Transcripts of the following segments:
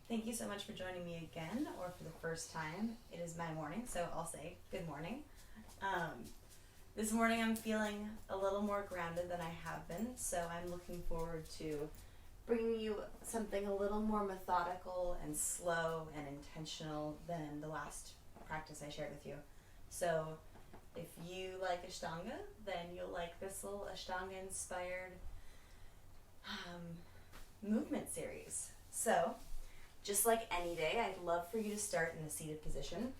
Thank you so much for joining me again, or for the first time. It is my morning, so I'll say good morning. This morning I'm feeling a little more grounded than I have been, so I'm looking forward to bringing you something a little more methodical and slow and intentional than the last practice I shared with you. So if you like Ashtanga, then you'll like this little Ashtanga inspired movement series. So just like any day, I'd love for you to start in a seated position.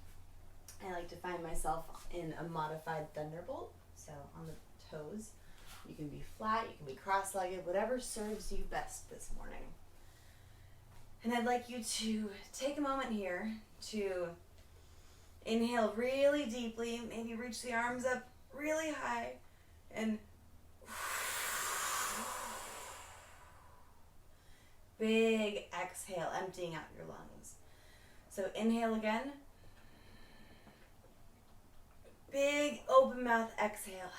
I like to find myself in a modified thunderbolt, so on the toes. You can be flat, you can be cross-legged, whatever serves you best this morning. And I'd like you to take a moment here to inhale really deeply, maybe reach the arms up really high, and big exhale, emptying out your lungs. So inhale again. Big open mouth exhale.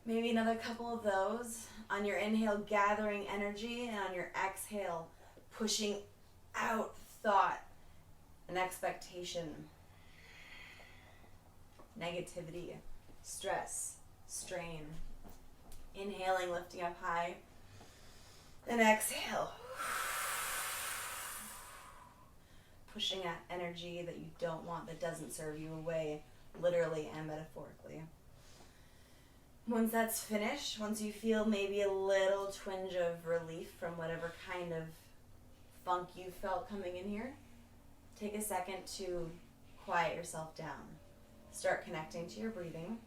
Maybe another couple of those. On your inhale, gathering energy, and on your exhale, pushing out thought and expectation, negativity, stress, strain. Inhaling, lifting up high, and exhale. Pushing that energy that you don't want, that doesn't serve you, away, literally and metaphorically. Once that's finished, once you feel maybe a little twinge of relief from whatever kind of funk you felt coming in here, take a second to quiet yourself down. Start connecting to your breathing.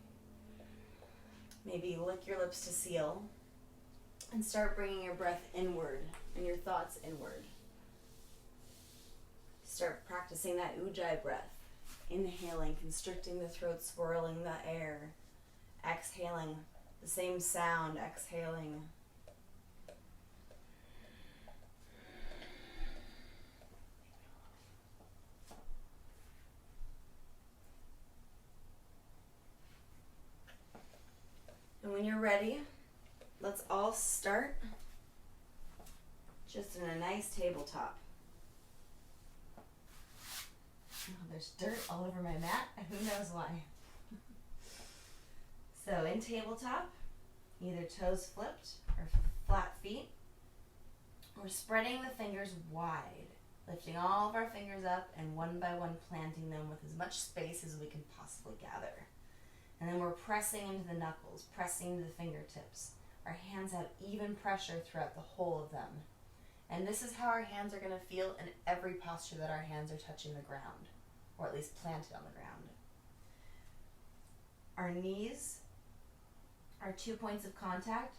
Maybe lick your lips to seal, and start bringing your breath inward and your thoughts inward. Start practicing that ujjayi breath. Inhaling, constricting the throat, swirling the air. Exhaling, the same sound, exhaling. And when you're ready, let's all start just in a nice tabletop. Oh, there's dirt all over my mat. Who knows why? So in tabletop, either toes flipped or flat feet. We're spreading the fingers wide, lifting all of our fingers up and one by one planting them with as much space as we can possibly gather. And then we're pressing into the knuckles, pressing into the fingertips. Our hands have even pressure throughout the whole of them. And this is how our hands are going to feel in every posture that our hands are touching the ground, or at least planted on the ground. Our knees are 2 points of contact,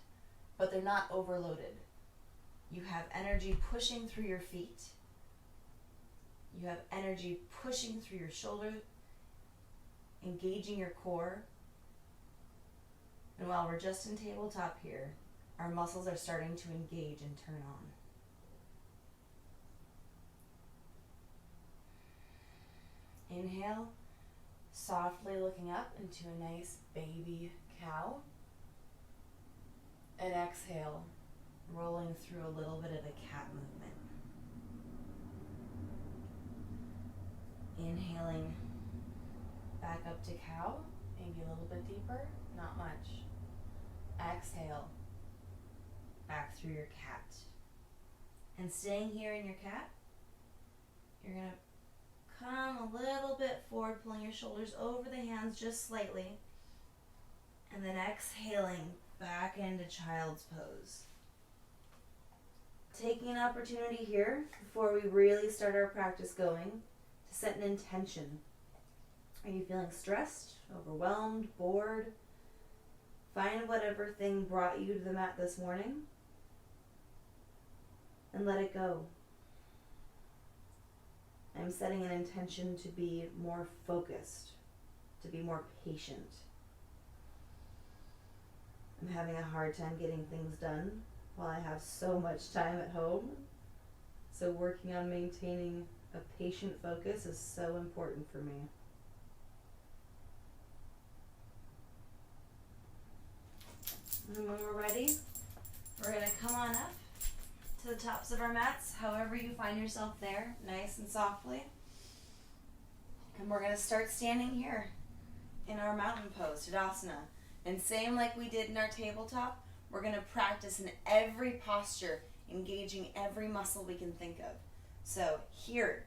but they're not overloaded. You have energy pushing through your feet. You have energy pushing through your shoulder, engaging your core. And while we're just in tabletop here, our muscles are starting to engage and turn on. Inhale, softly looking up into a nice baby cow. And exhale, rolling through a little bit of a cat movement. Inhaling back up to cow, maybe a little bit deeper, not much. Exhale, back through your cat. And staying here in your cat, you're going to come a little bit forward, pulling your shoulders over the hands just slightly. And then exhaling back into child's pose. Taking an opportunity here, before we really start our practice going, to set an intention. Are you feeling stressed, overwhelmed, bored? Find whatever thing brought you to the mat this morning and let it go. I'm setting an intention to be more focused, to be more patient. I'm having a hard time getting things done while I have so much time at home. So working on maintaining a patient focus is so important for me. And when we're ready, of our mats, however you find yourself there, nice and softly. And we're going to start standing here in our mountain pose, Tadasana. And same like we did in our tabletop, we're going to practice in every posture, engaging every muscle we can think of. So here,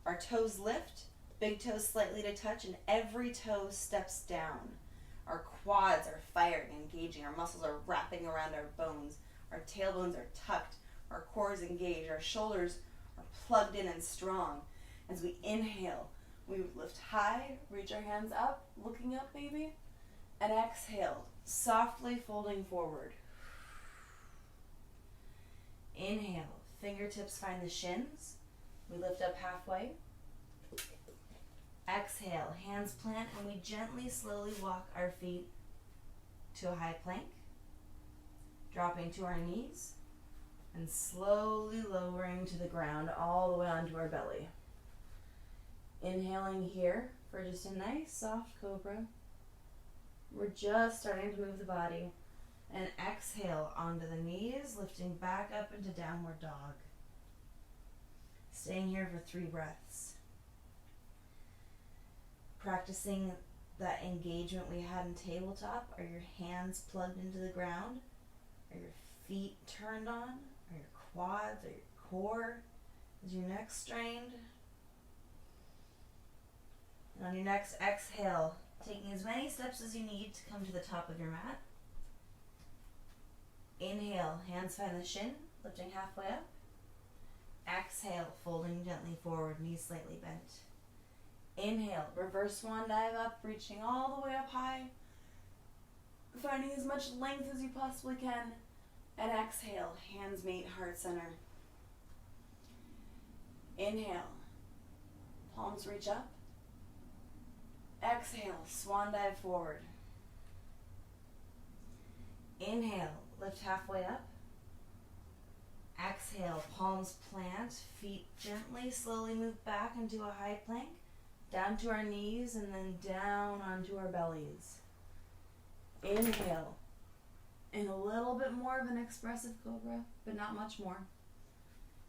our toes lift, big toes slightly to touch, and every toe steps down. Our quads are fired and engaging. Our muscles are wrapping around our bones. Our tailbones are tucked. Our core is engaged. Our shoulders are plugged in and strong. As we inhale, we lift high, reach our hands up, looking up maybe, and exhale, softly folding forward. Inhale, fingertips find the shins. We lift up halfway. Exhale, hands plant, and we gently, slowly walk our feet to a high plank, dropping to our knees, and slowly lowering to the ground all the way onto our belly. Inhaling here for just a nice, soft cobra. We're just starting to move the body. And exhale onto the knees, lifting back up into downward dog. Staying here for 3 breaths. Practicing that engagement we had in tabletop. Are your hands plugged into the ground? Are your feet turned on? Are your quads? Are your core? Is your neck strained? And on your next exhale, taking as many steps as you need to come to the top of your mat. Inhale, hands find the shin, lifting halfway up. Exhale, folding gently forward, knees slightly bent. Inhale, reverse swan dive up, reaching all the way up high, finding as much length as you possibly can. And exhale, hands meet heart center. Inhale, palms reach up. Exhale, swan dive forward. Inhale, lift halfway up. Exhale, palms plant, feet gently, slowly move back into a high plank, down to our knees, and then down onto our bellies. Inhale, and a little bit more of an expressive cobra, but not much more.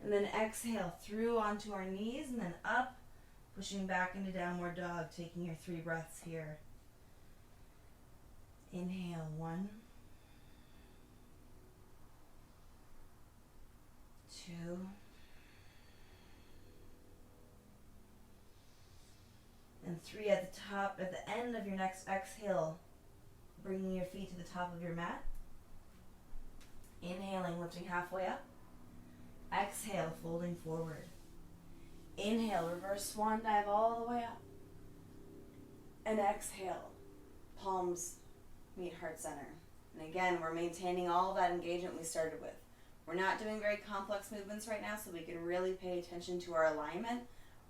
And then exhale, through onto our knees, and then up, pushing back into downward dog, taking your 3 breaths here. Inhale, 1, 2, and 3 at the top. At the end of your next exhale, bringing your feet to the top of your mat. Inhaling, lifting halfway up. Exhale, folding forward. Inhale, reverse swan dive all the way up. And exhale, palms meet heart center. And again, we're maintaining all of that engagement we started with. We're not doing very complex movements right now, so we can really pay attention to our alignment,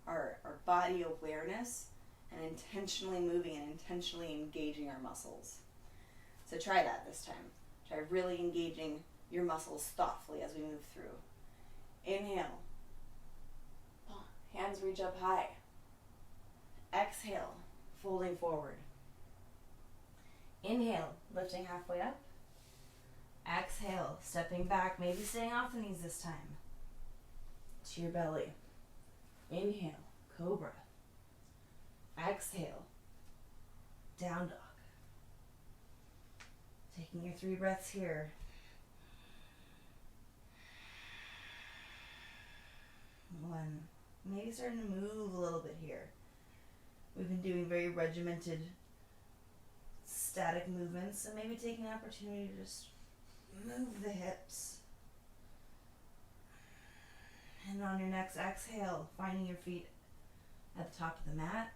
our body awareness, and intentionally moving and intentionally engaging our muscles. So try that this time. Try really engaging your muscles thoughtfully as we move through. Inhale. Hands reach up high. Exhale, folding forward. Inhale, lifting halfway up. Exhale, stepping back, maybe staying off the knees this time. To your belly. Inhale, cobra. Exhale, down dog. Taking your 3 breaths here. 1. Maybe starting to move a little bit here. We've been doing very regimented, static movements, so maybe taking an opportunity to just move the hips. And on your next exhale, finding your feet at the top of the mat.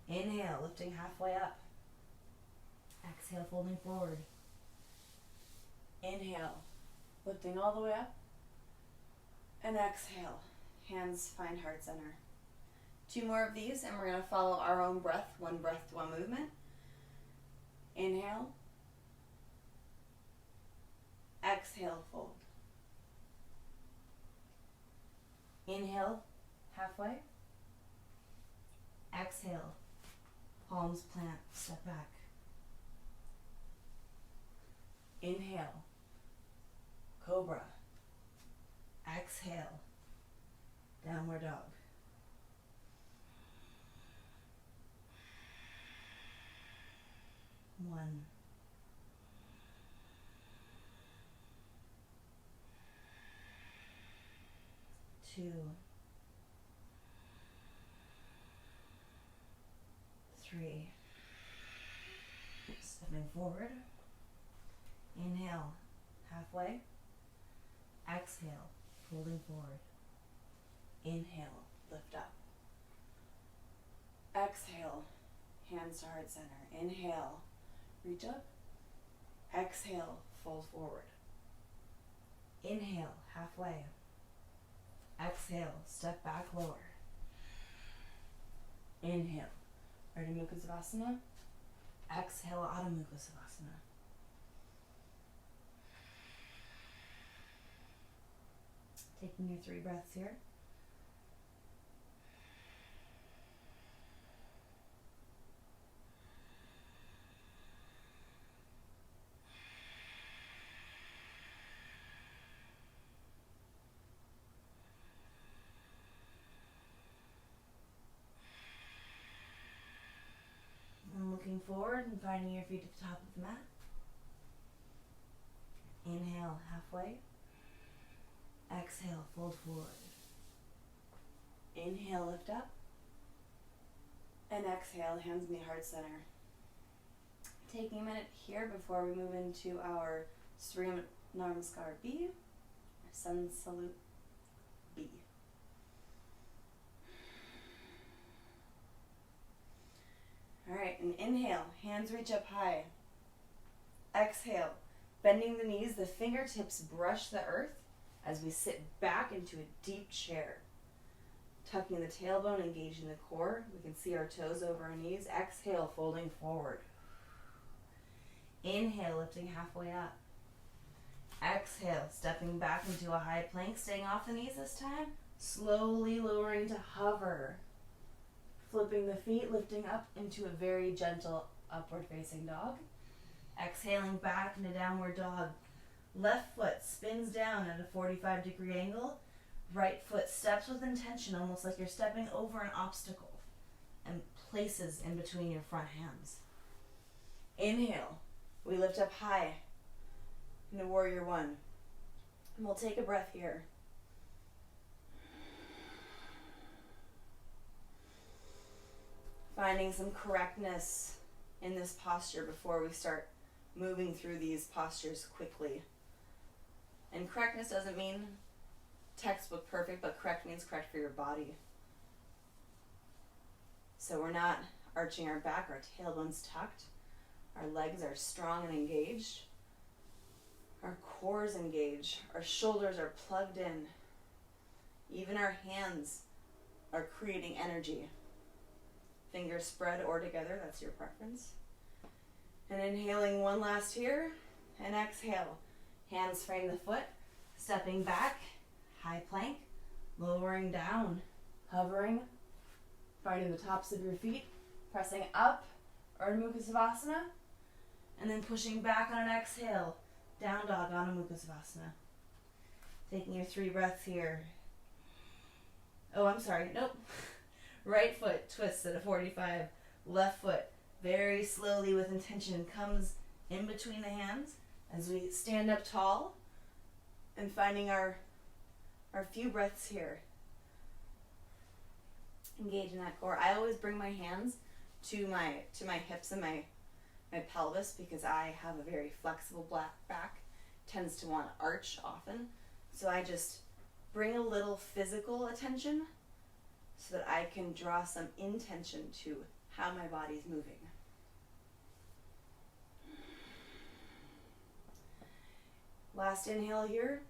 Inhale, lifting halfway up. Exhale, folding forward. Inhale, lifting all the way up. And exhale, hands find heart center. 2 more of these, and we're going to follow our own breath, 1 breath to 1 movement. Inhale. Exhale, fold. Inhale, halfway. Exhale, palms plant, step back. Inhale, cobra. downward dog. One. Two. Three. Stepping forward. Inhale, halfway. Exhale, folding forward. Inhale, lift up. Exhale, hands to heart center. Inhale, reach up. Exhale, fold forward. Inhale, halfway. Exhale, step back lower. Inhale, Ardha Mukha Savasana. Exhale, Adho Mukha Savasana. Taking your 3 breaths here. And looking forward and finding your feet at the top of the mat. Inhale, halfway. Exhale, fold forward. Inhale, lift up. And exhale, hands meet heart center. Taking a minute here before we move into our Surya Namaskar B, or Sun Salute B. Alright, and inhale, hands reach up high. Exhale, bending the knees, the fingertips brush the earth as we sit back into a deep chair. Tucking the tailbone, engaging the core. We can see our toes over our knees. Exhale, folding forward. Inhale, lifting halfway up. Exhale, stepping back into a high plank, staying off the knees this time. Slowly lowering to hover. Flipping the feet, lifting up into a very gentle upward facing dog. Exhaling back into downward dog. Left foot spins down at a 45-degree angle. Right foot steps with intention, almost like you're stepping over an obstacle, and places in between your front hands. Inhale, we lift up high into Warrior One. And we'll take a breath here. Finding some correctness in this posture before we start moving through these postures quickly. And correctness doesn't mean textbook perfect, but correct means correct for your body. So we're not arching our back, our tailbone's tucked, our legs are strong and engaged, our core's engaged, our shoulders are plugged in, even our hands are creating energy. Fingers spread or together, that's your preference. And inhaling one last here, and exhale. Hands frame the foot, stepping back, high plank, lowering down, hovering, finding the tops of your feet, pressing up, Ardha Mukha Savasana, and then pushing back on an exhale, down dog, Adho Mukha Savasana. Taking your 3 breaths here. Oh, I'm sorry, nope. Right foot twists at a 45, left foot very slowly with intention comes in between the hands as we stand up tall and finding our few breaths here. Engage in that core. I always bring my hands to my hips and my pelvis because I have a very flexible back, tends to want to arch often. So I just bring a little physical attention so that I can draw some intention to how my body's moving. Last inhale here,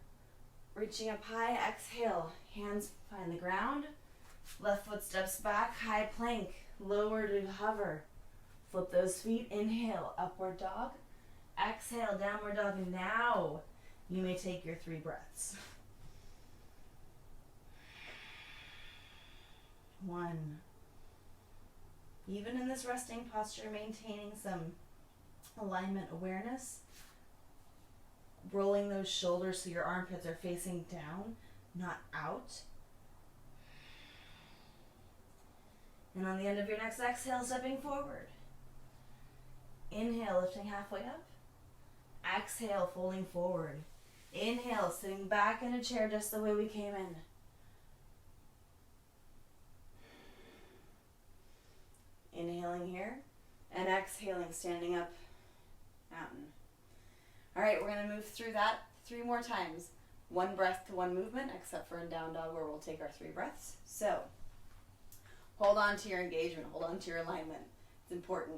reaching up high, exhale, hands find the ground, left foot steps back, high plank, lower to hover, flip those feet, inhale, upward dog, exhale, downward dog, and now you may take your 3 breaths. 1. Even in this resting posture, maintaining some alignment awareness, rolling those shoulders so your armpits are facing down, not out. And on the end of your next exhale, stepping forward. Inhale, lifting halfway up. Exhale, folding forward. Inhale, sitting back in a chair just the way we came in. Inhaling here and exhaling, standing up, mountain. All right, we're going to move through that 3 more times. 1 breath to 1 movement, except for in down dog where we'll take our 3 breaths. So, hold on to your engagement, hold on to your alignment. It's important.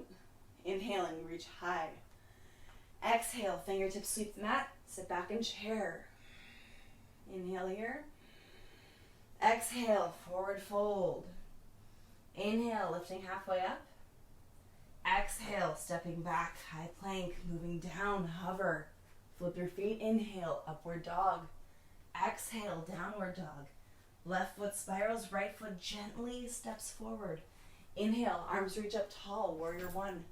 Inhaling, reach high. Exhale, fingertips sweep the mat, sit back in chair. Inhale here. Exhale, forward fold. Inhale, lifting halfway up. Exhale, stepping back, high plank, moving down, hover. Flip your feet, inhale, upward dog. Exhale, downward dog. Left foot spirals, right foot gently steps forward. Inhale, arms reach up tall, warrior 1.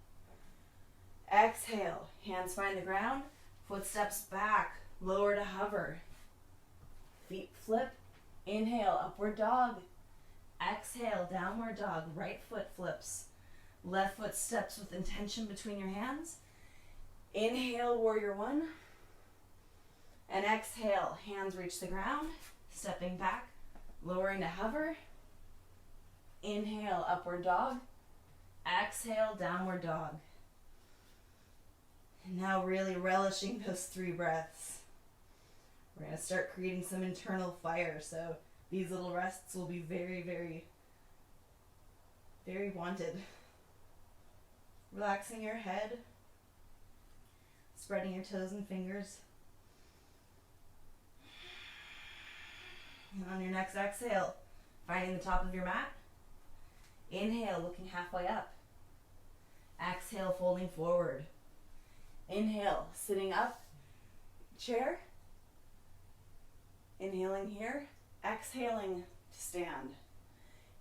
Exhale, hands find the ground, foot steps back, lower to hover. Feet flip, inhale, upward dog. Exhale, downward dog, right foot flips. Left foot steps with intention between your hands. Inhale, warrior 1. And exhale, hands reach the ground, stepping back, lowering to hover. Inhale, upward dog. Exhale, downward dog. And now really relishing those 3 breaths. We're going to start creating some internal fire, so these little rests will be very, very, very wanted. Relaxing your head, spreading your toes and fingers. And on your next exhale, finding the top of your mat. Inhale, looking halfway up. Exhale, folding forward. Inhale, sitting up, chair. Inhaling here, exhaling to stand.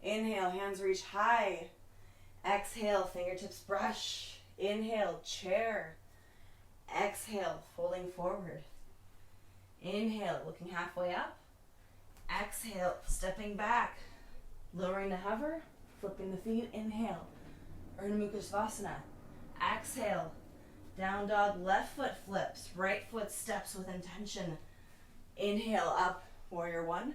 Inhale, hands reach high. Exhale, fingertips brush. Inhale, chair. Exhale, folding forward. Inhale, looking halfway up. Exhale, stepping back, lowering to hover, flipping the feet. Inhale, Urdhva Mukha Svanasana. Exhale, down dog, left foot flips, right foot steps with intention. Inhale, up, warrior 1.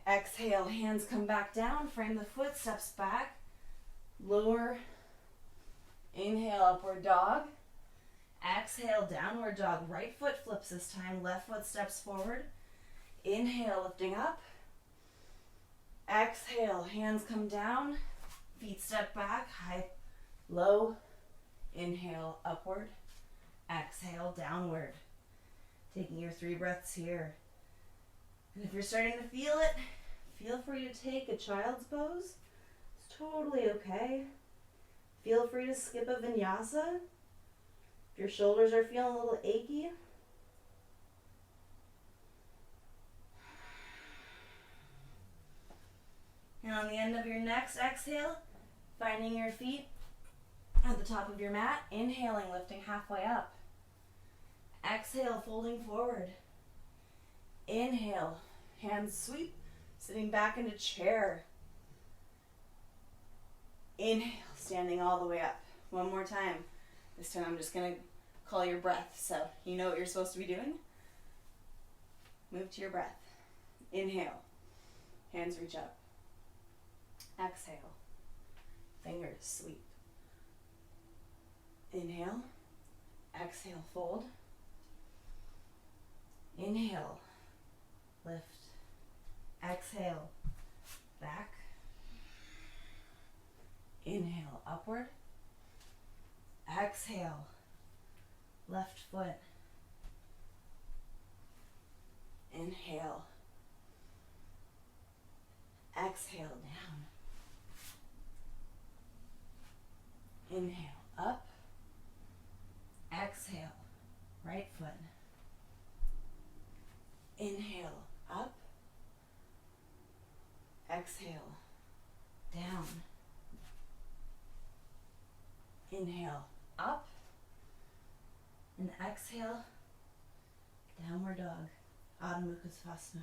Exhale, hands come back down, frame the foot, steps back, lower. Inhale, upward dog. Exhale, downward dog, right foot flips this time, left foot steps forward. Inhale, lifting up. Exhale, hands come down, feet step back, high, low. Inhale, upward. Exhale, downward. Taking your 3 breaths here. And if you're starting to feel it, feel free to take a child's pose. It's totally okay. Feel free to skip a vinyasa. If your shoulders are feeling a little achy, and on the end of your next exhale, finding your feet at the top of your mat, inhaling, lifting halfway up. Exhale, folding forward. Inhale, hands sweep, sitting back into chair. Inhale, standing all the way up. 1 more time. This time I'm just going to call your breath, so you know what you're supposed to be doing. Move to your breath. Inhale, hands reach up. Exhale, fingers sweep. Inhale, exhale, fold. Inhale, lift. Exhale, back. Inhale, upward. Exhale, left foot. Inhale. Exhale, down. Inhale, up. Exhale, right foot. Inhale, up. Exhale, down. Inhale, up. And exhale, downward dog, Urdhva Mukha Svanasana.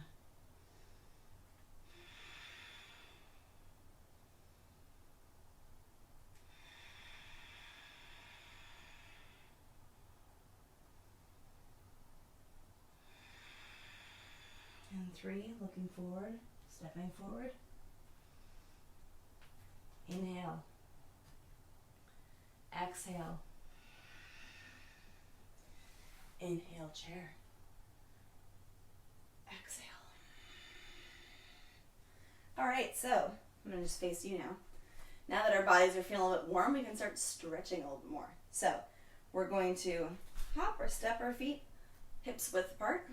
3, looking forward, stepping forward. Inhale. Exhale. Inhale, chair. Exhale. All right, so I'm going to just face you now. Now that our bodies are feeling a little bit warm, we can start stretching a little bit more. So we're going to hop or step our feet, hips width apart.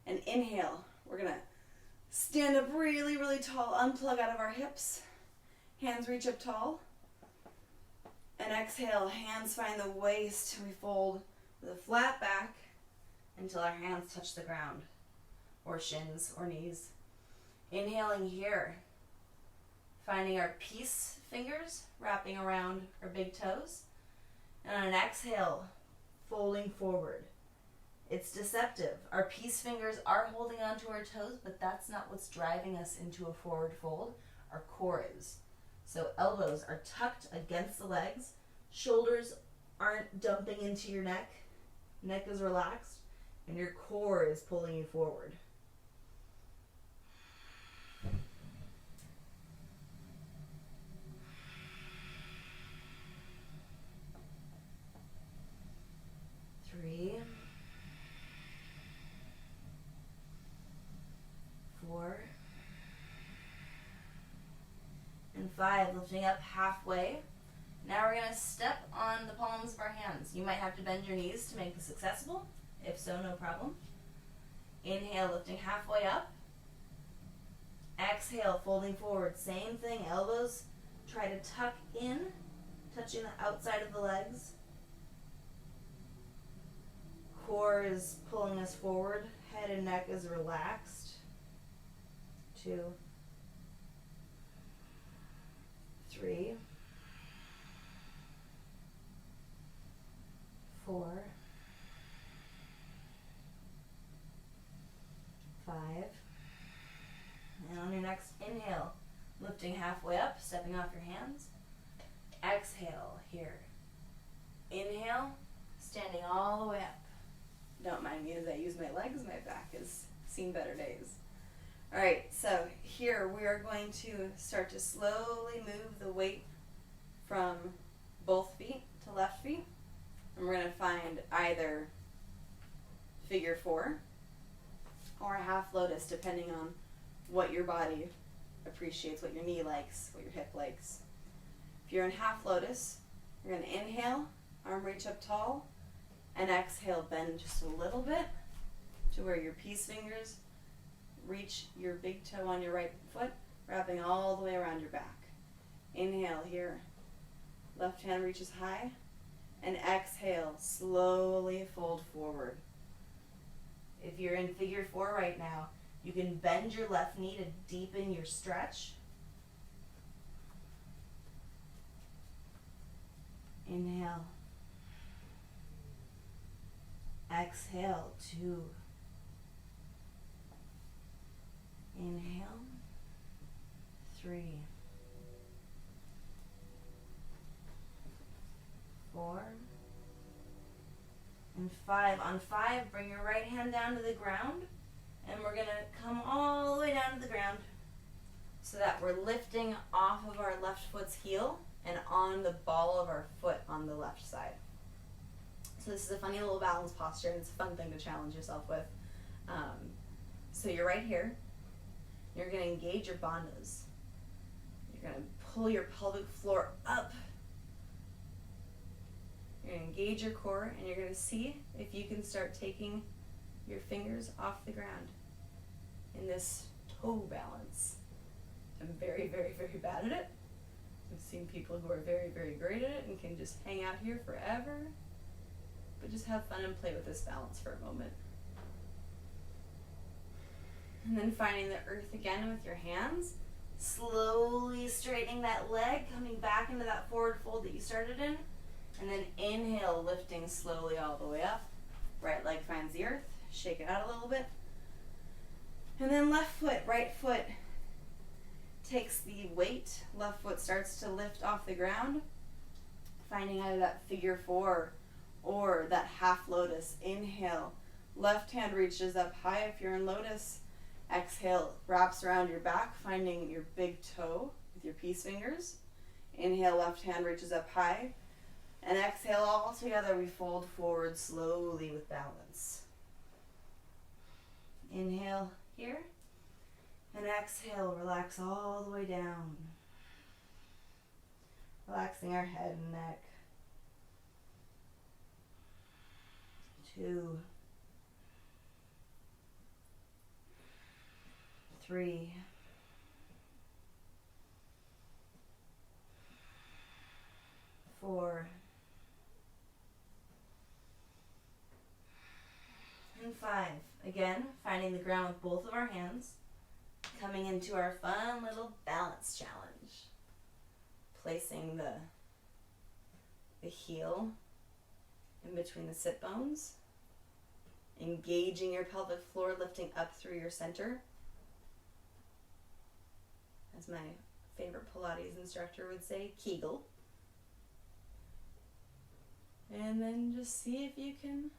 And inhale, we're going to stand up really, really tall, unplug out of our hips. Hands reach up tall. And exhale, hands find the waist. We fold with a flat back until our hands touch the ground, or shins or knees. Inhaling here, finding our peace fingers wrapping around our big toes. And on an exhale, folding forward. It's deceptive. Our peace fingers are holding onto our toes, but that's not what's driving us into a forward fold. Our core is. So elbows are tucked against the legs. Shoulders aren't dumping into your neck. Neck is relaxed. And your core is pulling you forward. Three, 4, and 5, lifting up halfway. Now we're going to step on the palms of our hands. You might have to bend your knees to make this accessible. If so, no problem. Inhale, lifting halfway up. Exhale, folding forward. Same thing, elbows try to tuck in, touching the outside of the legs. Core is pulling us forward. Head and neck is relaxed. 2, 3, 4, 5. And on your next inhale, lifting halfway up, stepping off your hands. Exhale here. Inhale, standing all the way up. Don't mind me as I use my legs. My back has seen better days. All right, so here we are going to start to slowly move the weight from both feet to left feet. And we're going to find either figure 4 or a half lotus, depending on what your body appreciates, what your knee likes, what your hip likes. If you're in half lotus, you're going to inhale, arm reach up tall, and exhale, bend just a little bit to where your peace fingers reach your big toe on your right foot, wrapping all the way around your back. Inhale here, left hand reaches high, and exhale, slowly fold forward. If you're in figure 4 right now, you can bend your left knee to deepen your stretch. Inhale. Exhale, 2. Inhale, 3, 4, and 5. On 5, bring your right hand down to the ground, and we're going to come all the way down to the ground so that we're lifting off of our left foot's heel and on the ball of our foot on the left side. So this is a funny little balance posture, and it's a fun thing to challenge yourself with. So you're right here. You're going to engage your bandhas. You're going to pull your pelvic floor up. You're going to engage your core, and you're going to see if you can start taking your fingers off the ground in this toe balance. I'm very, very, very bad at it. I've seen people who are very, very great at it and can just hang out here forever. But just have fun and play with this balance for a moment. And then finding the earth again with your hands. Slowly straightening that leg, coming back into that forward fold that you started in. And then inhale, lifting slowly all the way up. Right leg finds the earth. Shake it out a little bit. And then left foot, right foot takes the weight. Left foot starts to lift off the ground. Finding either that figure 4 or that half lotus. Inhale. Left hand reaches up high if you're in lotus. Exhale, wraps around your back, finding your big toe with your peace fingers. Inhale, left hand reaches up high. And exhale, all together we fold forward slowly with balance. Inhale here. And exhale, relax all the way down. Relaxing our head and neck. 2, 3, 4, and 5. Again, finding the ground with both of our hands. Coming into our fun little balance challenge. Placing the heel in between the sit bones. Engaging your pelvic floor, lifting up through your center. As my favorite Pilates instructor would say, Kegel. And then just see if you can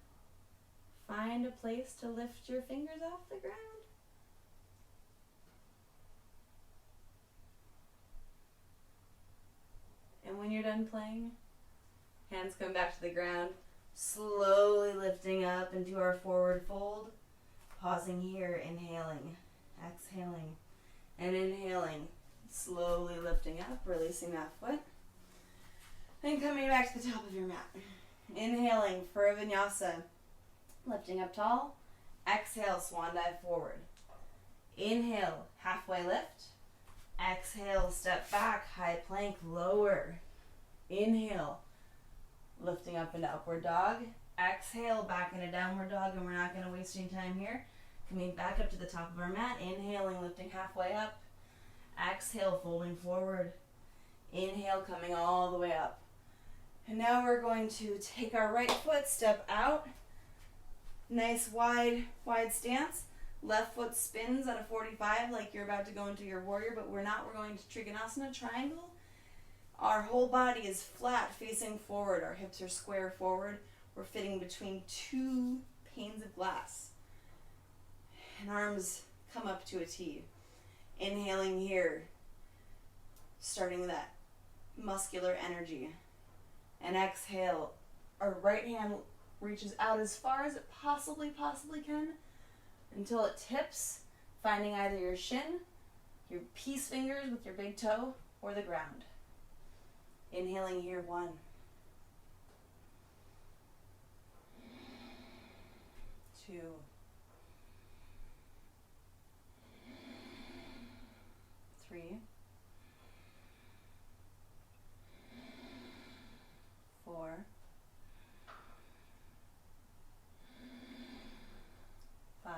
find a place to lift your fingers off the ground. And when you're done playing, hands come back to the ground, slowly lifting up into our forward fold. Pausing here, inhaling, exhaling, and inhaling, slowly lifting up, releasing that foot. Then coming back to the top of your mat. Inhaling for a vinyasa, lifting up tall. Exhale, swan dive forward. Inhale, halfway lift. Exhale, step back, high plank, lower. Inhale, lifting up into upward dog. Exhale, back into downward dog, and we're not going to waste any time here. Coming back up to the top of our mat, inhaling, lifting halfway up. Exhale, folding forward. Inhale, coming all the way up. And now we're going to take our right foot, step out. Nice wide stance. Left foot spins at a 45 like you're about to go into your warrior, but we're not. We're going to Trikonasana, triangle. Our whole body is flat, facing forward. Our hips are square forward. We're fitting between 2 panes of glass. And arms come up to a T. Inhaling here, starting that muscular energy. And exhale, our right hand reaches out as far as it possibly can until it tips, finding either your shin, your peace fingers with your big toe, or the ground. Inhaling here, 1. 2. 3. 4. 5.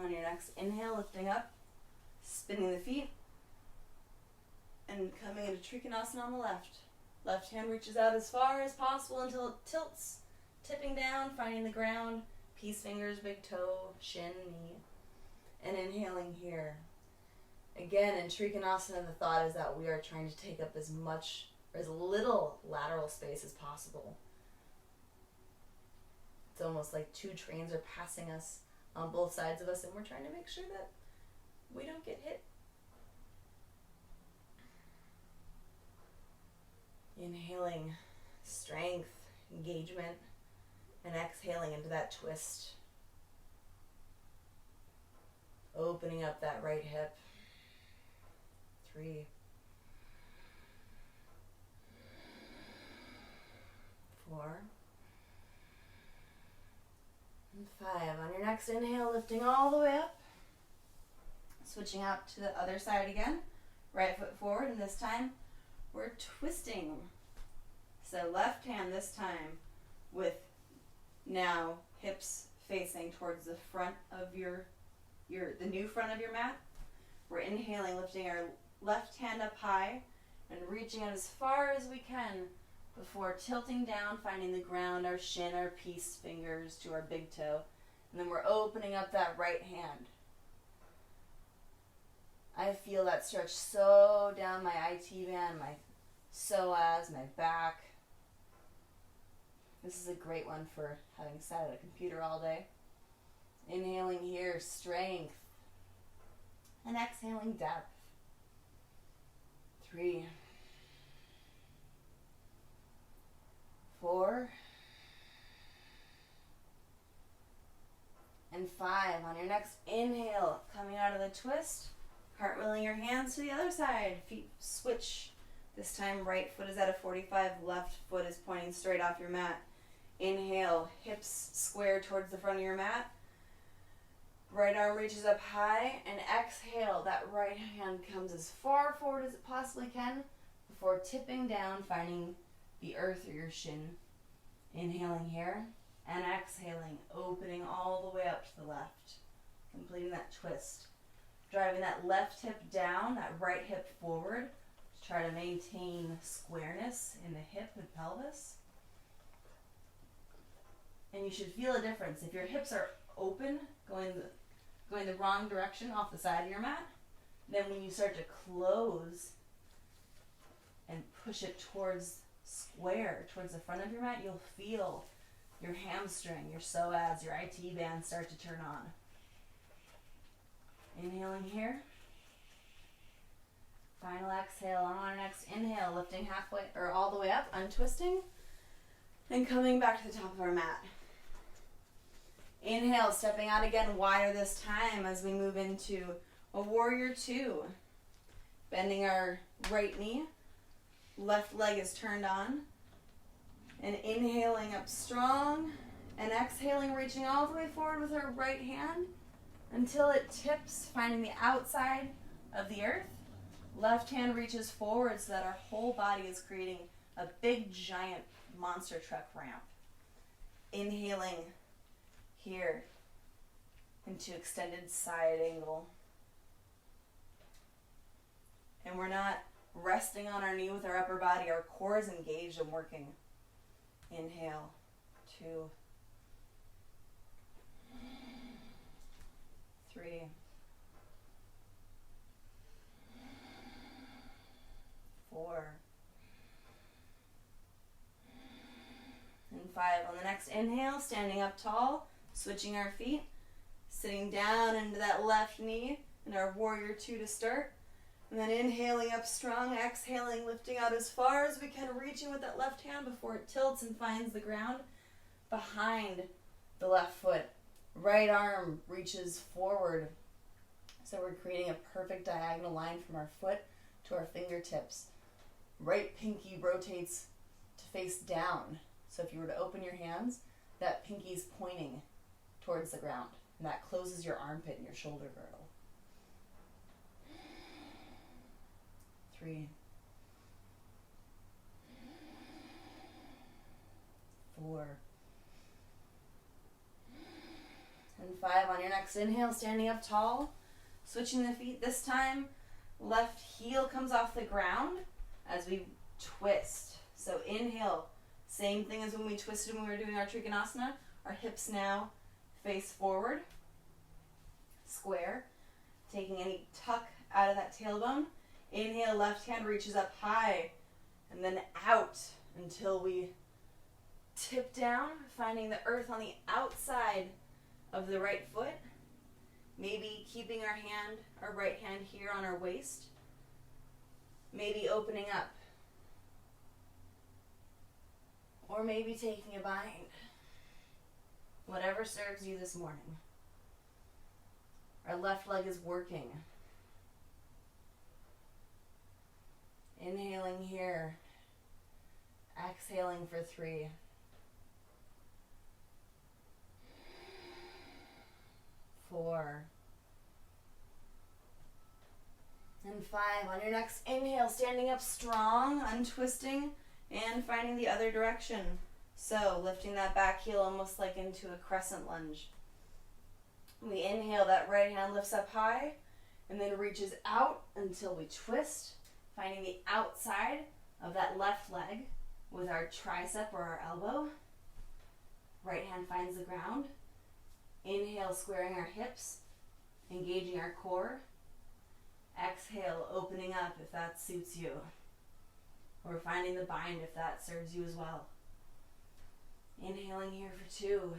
On your next inhale, lifting up, spinning the feet, and coming into Trikonasana on the left. Left hand reaches out as far as possible until it tilts, tipping down, finding the ground, peace fingers, big toe, shin, knee, and inhaling here. Again, in Trikonasana, the thought is that we are trying to take up as much or as little lateral space as possible. It's almost like 2 trains are passing us on both sides of us, and we're trying to make sure that we don't get hit. Inhaling strength, engagement, and exhaling into that twist. Opening up that right hip. 3, 4, and 5. On your next inhale, lifting all the way up. Switching out to the other side again. Right foot forward, and this time we're twisting. So left hand this time with now hips facing towards the front of the new front of your mat. We're inhaling, lifting our left hand up high and reaching out as far as we can before tilting down, finding the ground, our shin, our peace fingers to our big toe. And then we're opening up that right hand. I feel that stretch so down my IT band, my psoas, my back. This is a great one for having sat at a computer all day. Inhaling here, strength. And exhaling, depth. 3, 4, and 5. On your next inhale, coming out of the twist, cartwheeling your hands to the other side. Feet switch. This time, right foot is at a 45, left foot is pointing straight off your mat. Inhale, hips square towards the front of your mat. Right arm reaches up high, and exhale, that right hand comes as far forward as it possibly can before tipping down, finding the earth or your shin. Inhaling here, and exhaling, opening all the way up to the left, completing that twist. Driving that left hip down, that right hip forward. Try to maintain squareness in the hip and pelvis. And you should feel a difference. If your hips are open, going the wrong direction off the side of your mat, then when you start to close and push it towards square, towards the front of your mat, you'll feel your hamstring, your psoas, your IT band start to turn on. Inhaling here. Final exhale. On our next inhale, lifting halfway or all the way up, untwisting, and coming back to the top of our mat. Inhale, stepping out again, wider this time as we move into a warrior 2. Bending our right knee, left leg is turned on, and inhaling up strong, and exhaling, reaching all the way forward with our right hand until it tips, finding the outside of the earth. Left hand reaches forward so that our whole body is creating a big, giant monster truck ramp. Inhaling here into extended side angle. And we're not resting on our knee with our upper body. Our core is engaged and working. Inhale, 2, 3, 4, and 5. On the next inhale, standing up tall, switching our feet, sitting down into that left knee in our warrior 2 to start. And then inhaling up strong, exhaling, lifting out as far as we can, reaching with that left hand before it tilts and finds the ground behind the left foot. Right arm reaches forward. So we're creating a perfect diagonal line from our foot to our fingertips. Right pinky rotates to face down. So if you were to open your hands, that pinky is pointing towards the ground. And that closes your armpit and your shoulder girdle. 3, 4, and 5. On your next inhale, standing up tall, switching the feet. This time, left heel comes off the ground as we twist. So inhale, same thing as when we twisted when we were doing our Trikonasana. Our hips now face forward, square, taking any tuck out of that tailbone. Inhale, left hand reaches up high, and then out until we tip down, finding the earth on the outside of the right foot. Maybe keeping our right hand here on our waist. Maybe opening up. Or maybe taking a bind. Whatever serves you this morning. Our left leg is working. Inhaling here, exhaling for 3, 4, and 5. On your next inhale, standing up strong, untwisting, and finding the other direction. So lifting that back heel almost like into a crescent lunge. We inhale, that right hand lifts up high, and then reaches out until we twist, finding the outside of that left leg with our tricep or our elbow. Right hand finds the ground. Inhale, squaring our hips, engaging our core. Exhale, opening up if that suits you. Or finding the bind if that serves you as well. Inhaling here for 2.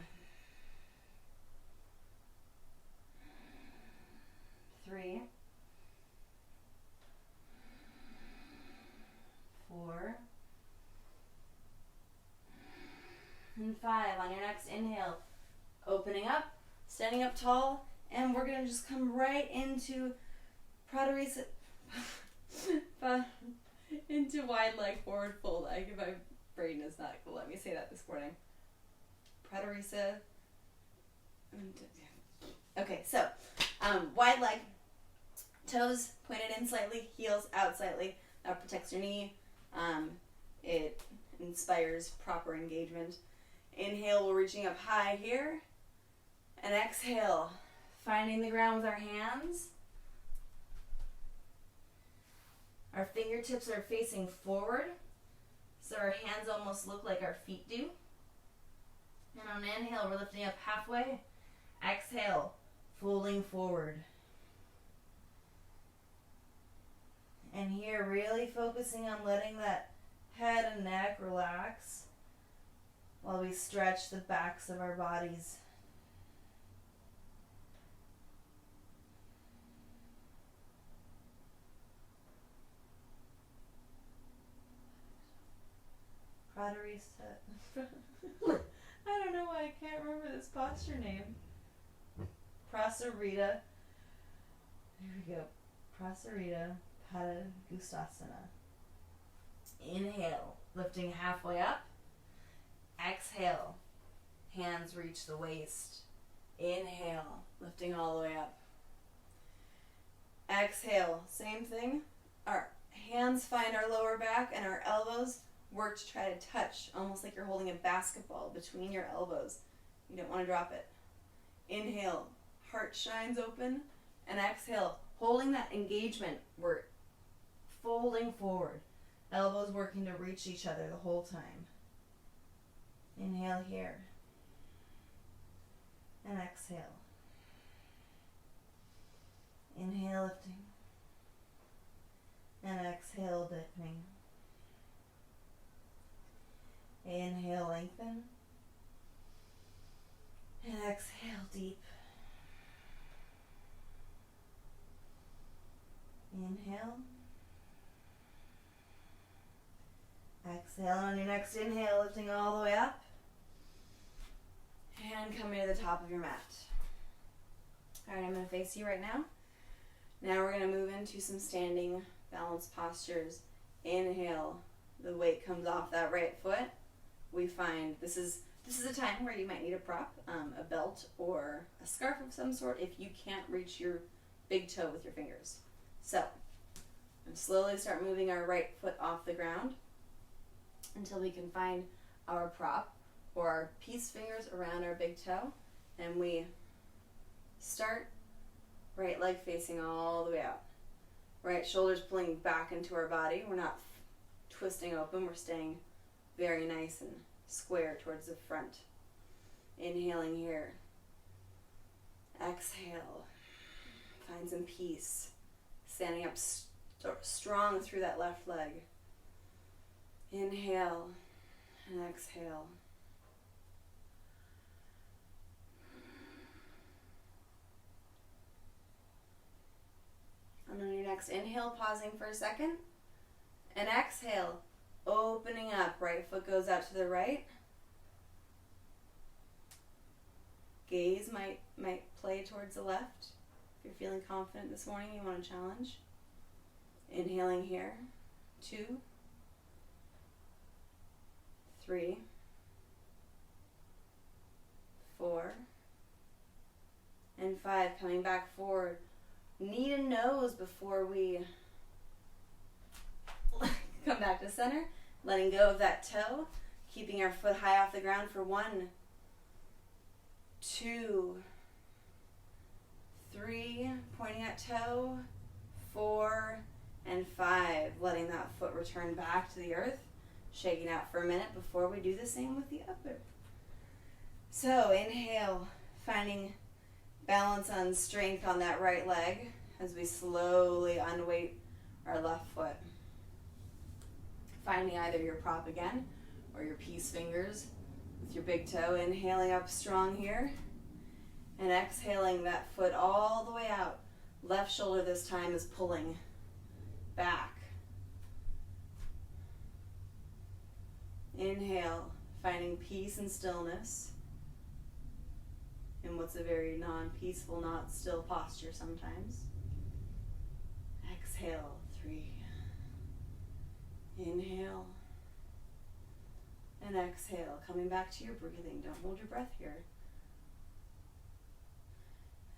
3. 4. And 5. On your next inhale, opening up, standing up tall, and we're going to just come right into Pratarisa, into wide leg forward fold. My brain is not going to let me say that this morning. Pratarisa. Okay, so wide leg, toes pointed in slightly, heels out slightly. That protects your knee. It inspires proper engagement. Inhale, we're reaching up high here. And exhale, finding the ground with our hands. Our fingertips are facing forward, so our hands almost look like our feet do. And on inhale, we're lifting up halfway. Exhale, folding forward. And here, really focusing on letting that head and neck relax while we stretch the backs of our bodies. Pratarisa. I don't know why I can't remember this posture name. Prasarita. Here we go. Prasarita Padangustasana. Inhale, lifting halfway up. Exhale, hands reach the waist. Inhale, lifting all the way up. Exhale, same thing. Our hands find our lower back and our elbows work to try to touch, almost like you're holding a basketball between your elbows. You don't want to drop it. Inhale, heart shines open. And exhale, holding that engagement, we're folding forward. Elbows working to reach each other the whole time. Inhale here. And exhale. Inhale, lifting. And exhale, dipping. Inhale, lengthen. And exhale, deep. Inhale. Exhale. On your next inhale, lifting all the way up. And coming to the top of your mat. All right, I'm going to face you right now. Now we're going to move into some standing balance postures. Inhale. The weight comes off that right foot. We find this is a time where you might need a prop, a belt or a scarf of some sort if you can't reach your big toe with your fingers. So, and slowly start moving our right foot off the ground until we can find our prop or our peace fingers around our big toe. And we start right leg facing all the way out. Right shoulders pulling back into our body. We're not twisting open. We're staying very nice and square towards the front. Inhaling here. Exhale. Find some peace. Standing up strong through that left leg. Inhale and exhale. And on your next inhale, pausing for a second. And exhale, opening up. Right foot goes out to the right. Gaze might play towards the left. If you're feeling confident this morning, you want to challenge. Inhaling here. 2, 3, 4, and 5. Coming back forward. Knee to nose before we come back to center. Letting go of that toe. Keeping our foot high off the ground for 1, 2, 3. Pointing at toe. 4 and 5. Letting that foot return back to the earth. Shaking out for a minute before we do the same with the other. So inhale, finding balance on strength on that right leg as we slowly unweight our left foot. Finding either your prop again or your peace fingers with your big toe, inhaling up strong here, and exhaling that foot all the way out. Left shoulder this time is pulling back. Inhale, finding peace and stillness in what's a very non-peaceful, not still posture sometimes. Exhale, 3. Inhale. And exhale, coming back to your breathing. Don't hold your breath here.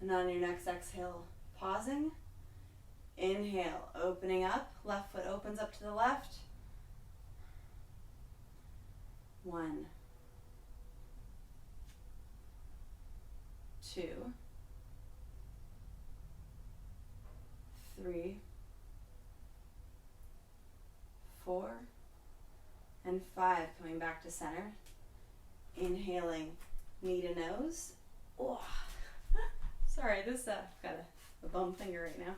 And on your next exhale, pausing. Inhale, opening up. Left foot opens up to the left. 1, 2, 3, 4, and 5. Coming back to center. Inhaling, knee to nose. Oh. Sorry, this got a bum finger right now.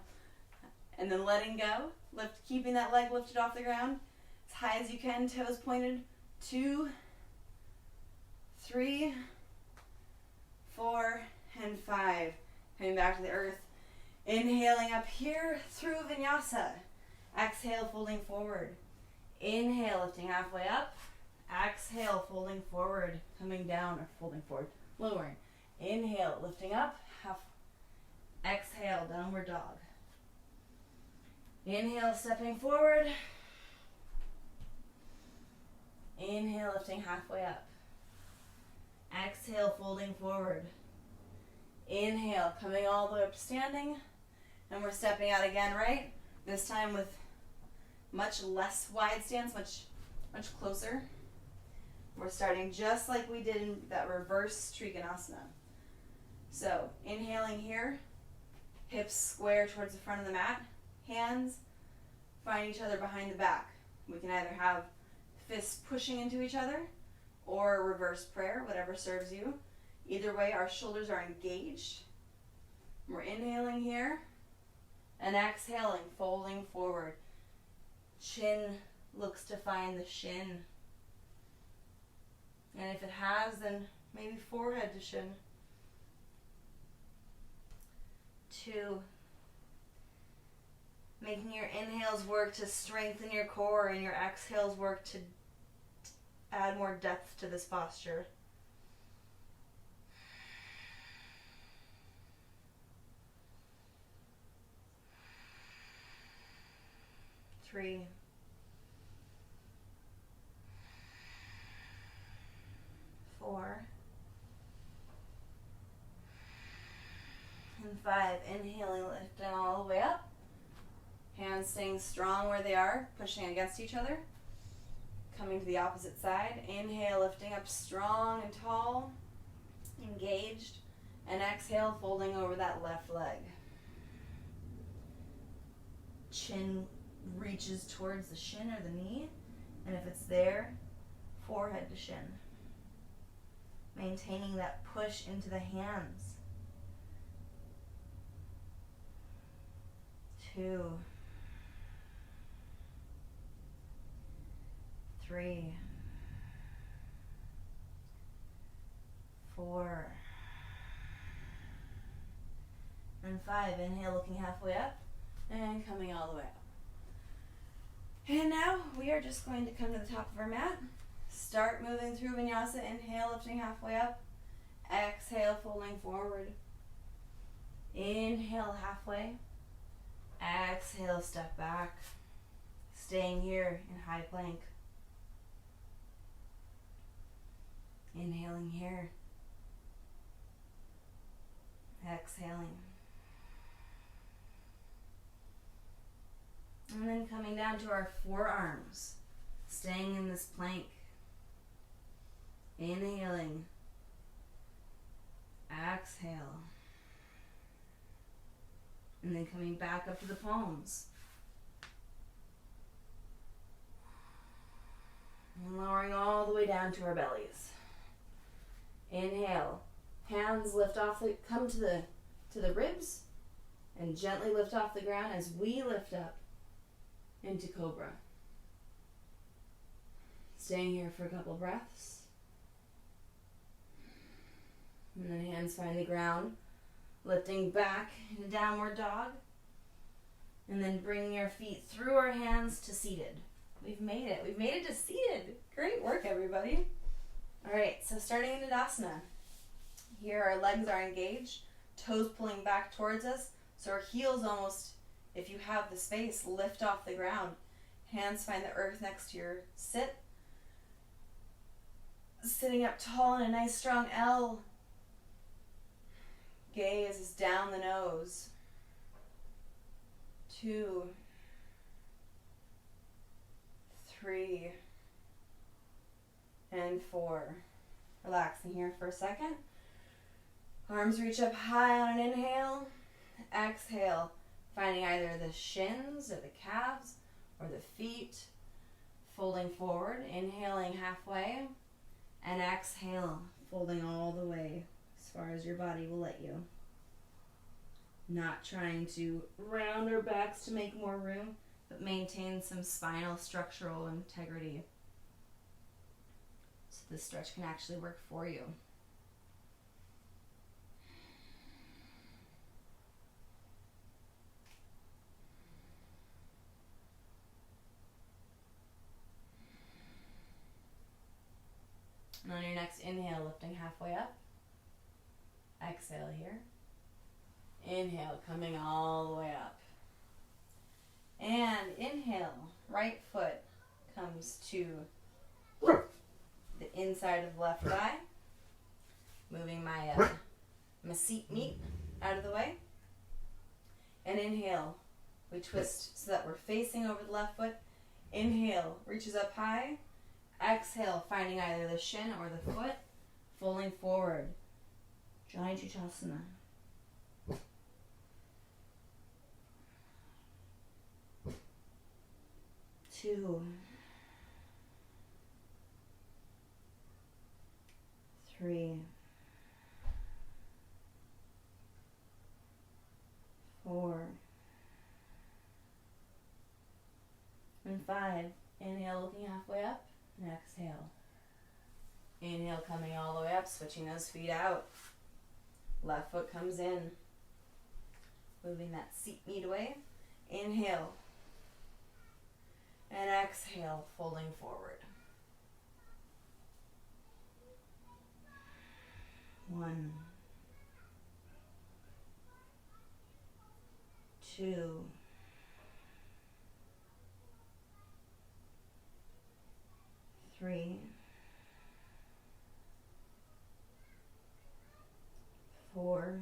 And then letting go. Keeping that leg lifted off the ground as high as you can, toes pointed. 2, 3, 4, and 5. Coming back to the earth. Inhaling up here through vinyasa. Exhale, folding forward. Inhale, lifting halfway up. Exhale, folding forward. Coming down, or folding forward. Lowering. Inhale, lifting up. Exhale, downward dog. Inhale, stepping forward. Inhale, lifting halfway up. Exhale, folding forward. Inhale, coming all the way up to standing. And we're stepping out again, right? This time with much less wide stance, much closer. We're starting just like we did in that reverse Trikonasana. So, inhaling here, hips square towards the front of the mat, hands find each other behind the back. We can either have fists pushing into each other or reverse prayer, whatever serves you. Either way, our shoulders are engaged. We're inhaling here and exhaling, folding forward. Chin looks to find the shin. And if it has, then maybe forehead to shin. 2. Making your inhales work to strengthen your core and your exhales work to add more depth to this posture. 3, 4, and 5. Inhaling, lifting all the way up. Hands staying strong where they are, pushing against each other. Coming to the opposite side. Inhale, lifting up strong and tall, engaged. And exhale, folding over that left leg. Chin reaches towards the shin or the knee. And if it's there, forehead to shin. Maintaining that push into the hands. 2, 3, 4, and 5. Inhale, looking halfway up and coming all the way up. And now we are just going to come to the top of our mat. Start moving through vinyasa. Inhale, lifting halfway up. Exhale, folding forward. Inhale, halfway. Exhale, step back. Staying here in high plank. Inhaling here. Exhaling. And then coming down to our forearms. Staying in this plank. Inhaling. Exhale. And then coming back up to the palms. And lowering all the way down to our bellies. Inhale. Hands lift off come to the ribs and gently lift off the ground as we lift up into cobra. Staying here for a couple breaths. And then hands find the ground. Lifting back into downward dog. And then bringing your feet through our hands to seated. We've made it. We've made it to seated. Great work, everybody. All right, so starting in Tadasana. Here our legs are engaged, toes pulling back towards us. So our heels almost, if you have the space, lift off the ground. Hands find the earth next to your sit. Sitting up tall in a nice strong L. Gaze is down the nose. 2, 3, and 4. Relaxing here for a second. Arms reach up high on an inhale. Exhale, finding either the shins or the calves or the feet. Folding forward, inhaling halfway. And exhale, folding all the way as far as your body will let you. Not trying to round our backs to make more room, but maintain some spinal structural integrity. So this stretch can actually work for you. And on your next inhale, lifting halfway up. Exhale here. Inhale, coming all the way up. And inhale, right foot comes to the inside of the left thigh. Moving my seat meat out of the way. And inhale, we twist so that we're facing over the left foot. Inhale, reaches up high. Exhale, finding either the shin or the foot. Folding forward. Giant Uttanasana. 2, 3, 4, and 5. Inhale, looking halfway up, and exhale. Inhale, coming all the way up, switching those feet out. Left foot comes in. Moving that seat meat away. Inhale. And exhale, folding forward. 1, 2, 3, 4,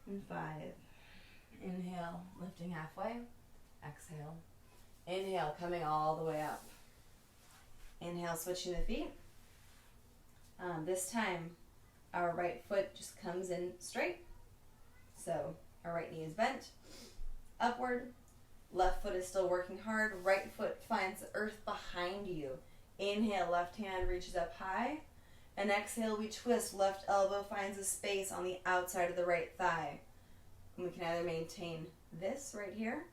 and 5. Inhale, lifting halfway. Exhale. Inhale, coming all the way up. Inhale, switching the feet. This time, our right foot just comes in straight. So, our right knee is bent. Upward. Left foot is still working hard. Right foot finds the earth behind you. Inhale, left hand reaches up high. And exhale, we twist. Left elbow finds a space on the outside of the right thigh. And we can either maintain this right here.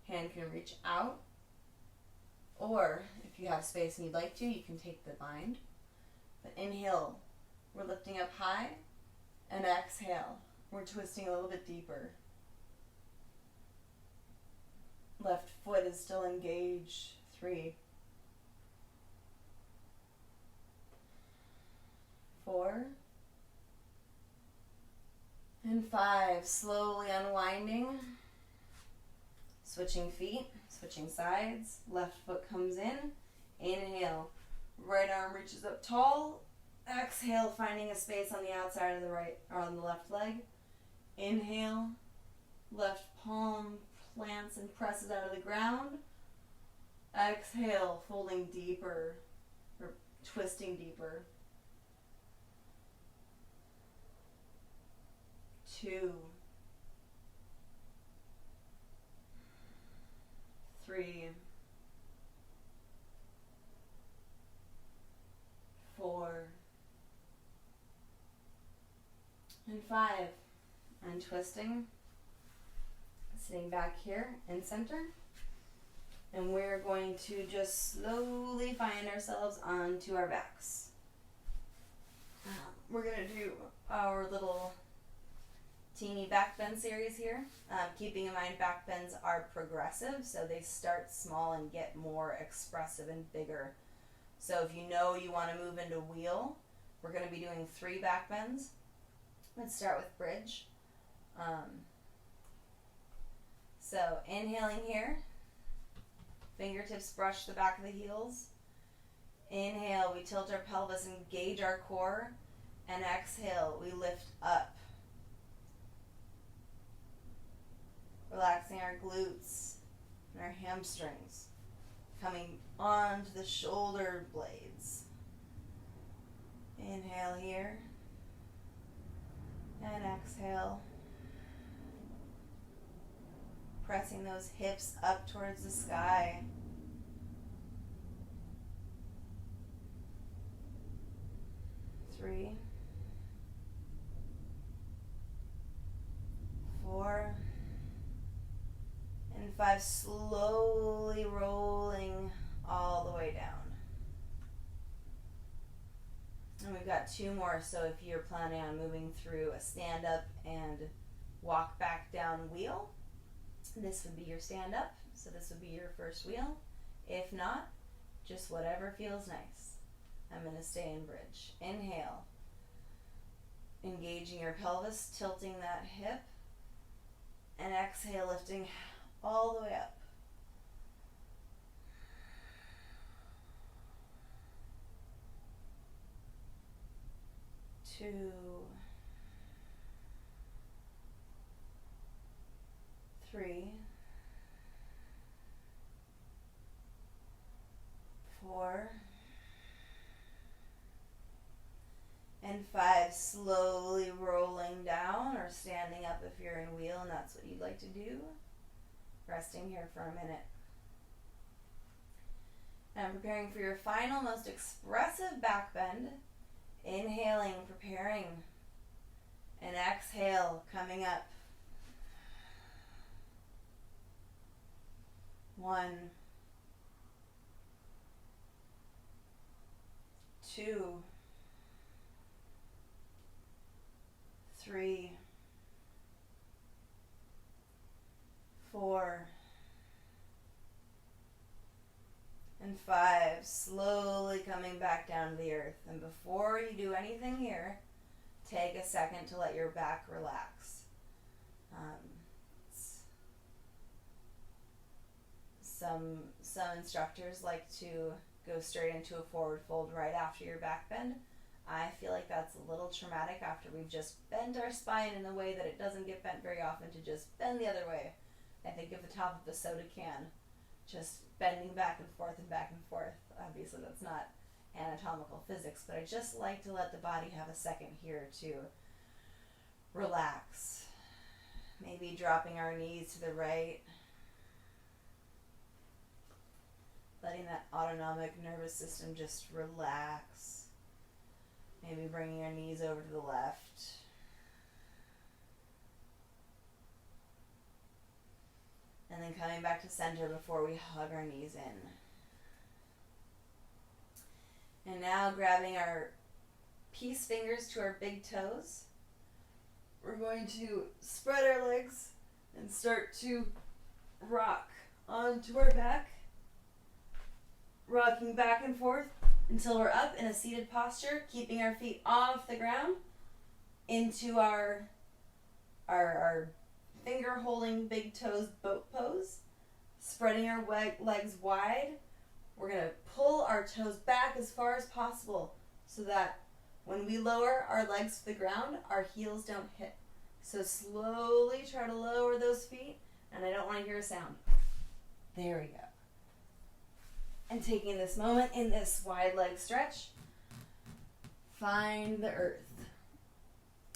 Hand can reach out. Or, if you have space and you'd like to, you can take the bind. But inhale, we're lifting up high. And exhale, we're twisting a little bit deeper. Left foot is still engaged. 3, 4, and 5. Slowly unwinding. Switching feet, switching sides. Left foot comes in. Inhale. Right arm reaches up tall. Exhale, finding a space on the outside of the right or on the left leg. Inhale. Left palm plants and presses out of the ground. Exhale, folding deeper or twisting deeper. 2, 3, 4, and 5. Untwisting. Sitting back here in center. And we're going to just slowly find ourselves onto our backs. We're going to do our little teeny back bend series here. Keeping in mind back bends are progressive, so they start small and get more expressive and bigger. So if you know you want to move into wheel, we're going to be doing 3 back bends. Let's start with bridge. So inhaling here, fingertips brush the back of the heels. Inhale, we tilt our pelvis, engage our core, and exhale, we lift up. Relaxing our glutes and our hamstrings, coming onto the shoulder blades. Inhale here, and exhale. Pressing those hips up towards the sky. 3, 4, and 5. Slowly rolling all the way down. And we've got 2 more, so if you're planning on moving through a stand up and walk back down wheel, this would be your stand up, so this would be your first wheel. If not, just whatever feels nice. I'm going to stay in bridge. Inhale, engaging your pelvis, tilting that hip, and exhale, lifting all the way up. 2, 3, 4, and 5. Slowly rolling down or standing up if you're in wheel and that's what you'd like to do. Resting here for a minute. And preparing for your final, most expressive back bend. Inhaling, preparing, and exhale, coming up. 1, 2, 3, 4, and 5. Slowly coming back down to the earth. And before you do anything here, take a second to let your back relax. Some instructors like to go straight into a forward fold right after your back bend. I feel like that's a little traumatic after we've just bent our spine in a way that it doesn't get bent very often to just bend the other way. I think of the top of a soda can, just bending back and forth and back and forth. Obviously that's not anatomical physics, but I just like to let the body have a second here to relax. Maybe dropping our knees to the right. Letting that autonomic nervous system just relax. Maybe bringing our knees over to the left. And then coming back to center before we hug our knees in. And now grabbing our peace fingers to our big toes. We're going to spread our legs and start to rock onto our back. Rocking back and forth until we're up in a seated posture, keeping our feet off the ground into our finger holding big toes boat pose. Spreading our legs wide. We're going to pull our toes back as far as possible so that when we lower our legs to the ground, our heels don't hit. So slowly try to lower those feet, and I don't want to hear a sound. There we go. And taking this moment in this wide leg stretch, find the earth.